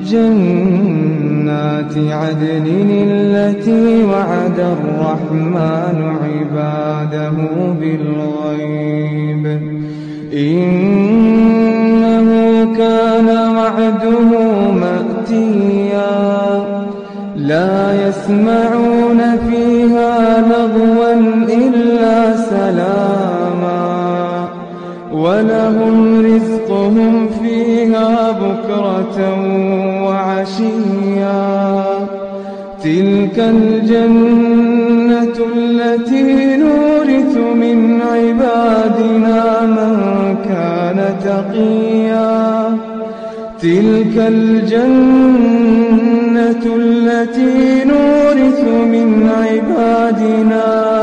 جنات عدن التي وعد الرحمن عباده بالغيب إنه كان وعده مأتيا لا يسمعون فيها لغوا إلا سلاما ولهم رزقهم فيها بكرة وعشيا تلك الجنة التي نورث من عبادنا من كان تقيا تلك الجنة التي نورث من عبادنا